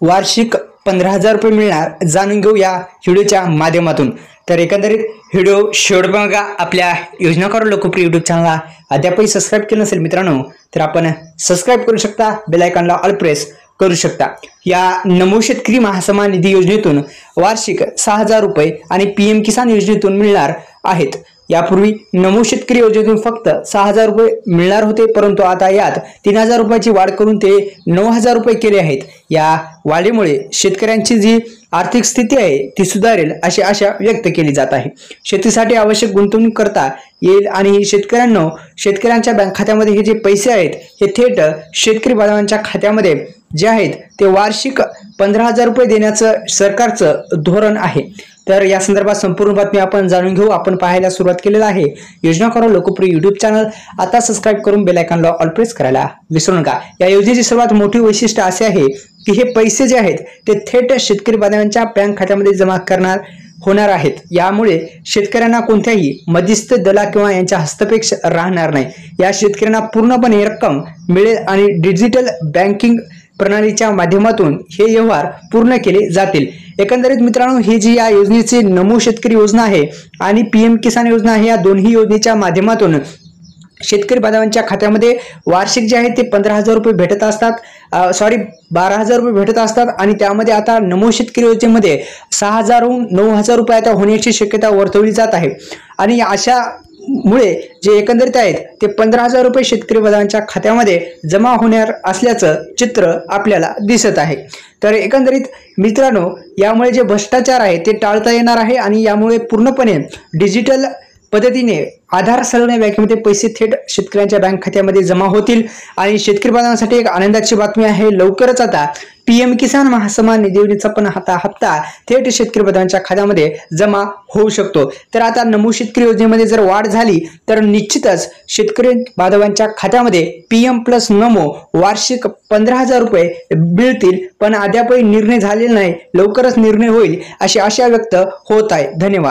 वार्षिक 15,000 रुपये मिळणार, जाणून घेऊ या व्हिडिओच्या माध्यमातून। तर एकंदरीत व्हिडिओ शेवट बघा। आपल्या योजनाकार लोकप्रिय यूट्यूब चॅनलला अद्यापही सबस्क्राइब केलं नसेल मित्रांनो तर आपण सबस्क्राइब करू शकता, बेल आयकॉनला ऑल प्रेस करू शकता। या नमो शेतकरी महासन्मान निधी योजनेतून वार्षिक 6,000 रुपये आणि पीएम किसान योजनेतून मिळणार आहेत। यापूर्वी नमो शेतकरी योजनेतून फक्त 6,000 रुपये मिळणार होते, परंतु आता यात 3,000 रुपयाची वाढ करून ते 9,000 रुपये केले आहेत। या वाढीमुळे शेतकऱ्यांची जी आर्थिक स्थिती आहे ती सुधारेल अशी आशा व्यक्त केली जात आहे। शेतीसाठी आवश्यक गुंतवणूक करता येईल आणि शेतकऱ्यांच्या बँक खात्यामध्ये हे जे पैसे आहेत हे थेट शेतकरी बांधवांच्या खात्यामध्ये जे आहेत ते वार्षिक 15,000 रुपये देण्याचं सरकारचं धोरण आहे। तर या संदर्भात संपूर्ण बातमी आपण जाणून घेऊ। आपण पाहायला सुरुवात केलेला आहे योजनाकार लोकप्रिय यूट्यूब चॅनल। आता सबस्क्राइब करून बेल आयकॉनला ऑल प्रेस करायला विसरू नका। या योजनेची सर्वात मोठी वैशिष्ट्य असे आहे की हे पैसे जे आहेत ते थेट शेतकरी बांधवांच्या बँक खात्यामध्ये जमा होणार आहेत। यामुळे शेतकऱ्यांना कोणत्याही मध्यस्थ दला किंवा यांच्या हस्तक्षेप राहणार नाही। या शेतकऱ्यांना पूर्णपणे रक्कम मिळेल आणि डिजिटल बँकिंग प्रणालीच्या माध्यमातून हे व्यवहार पूर्ण केले जातील। एकंदरीत मित्रांनो, ही जी या योजनेची नमो शेतकरी योजना आहे आणि पीएम किसान योजना आहे, या दोन्ही योजनेच्या माध्यमातून शेतकरी बांधवांच्या खात्यामध्ये वार्षिक जे आहे ते 15,000 रुपये भेटत असतात, 12,000 रुपये भेटत असतात आणि त्यामध्ये आता नमो शेतकरी योजनेमध्ये 6,000हून 9,000 रुपये आता होण्याची शक्यता वर्तवली जात आहे। आणि अशा मुळे जे एकंदरीत आहेत ते 15,000 रुपये शेतकरी बांधवांच्या खात्यामध्ये जमा होणार असल्याचं चित्र आपल्याला दिसत आहे। तर एकंदरीत मित्रांनो, यामुळे जे भ्रष्टाचार आहे ते टाळता येणार आहे आणि यामुळे पूर्णपणे डिजिटल पद्धतीने आधार सलग्न बँकेमध्ये पैसे थेट शेतकऱ्यांच्या बँक खात्यामध्ये जमा होतील आणि शेतकरी बांधवांसाठी एक आनंदाची बातमी आहे। लवकरच आता पीएम किसान महासन्मान निधी योजनेचा पण हप्ता थेट शेतकरी बांधवांच्या खात्यामध्ये जमा होऊ शकतो। तर आता नमो शेतकरी योजनेमध्ये जर वाढ झाली तर निश्चितच शेतकरी बांधवांच्या खात्यामध्ये पीएम प्लस नमो वार्षिक 15,000 रुपये मिळतील, पण अद्यापही निर्णय झालेला नाही। लवकरच निर्णय होईल अशी आशा व्यक्त होत आहे। धन्यवाद।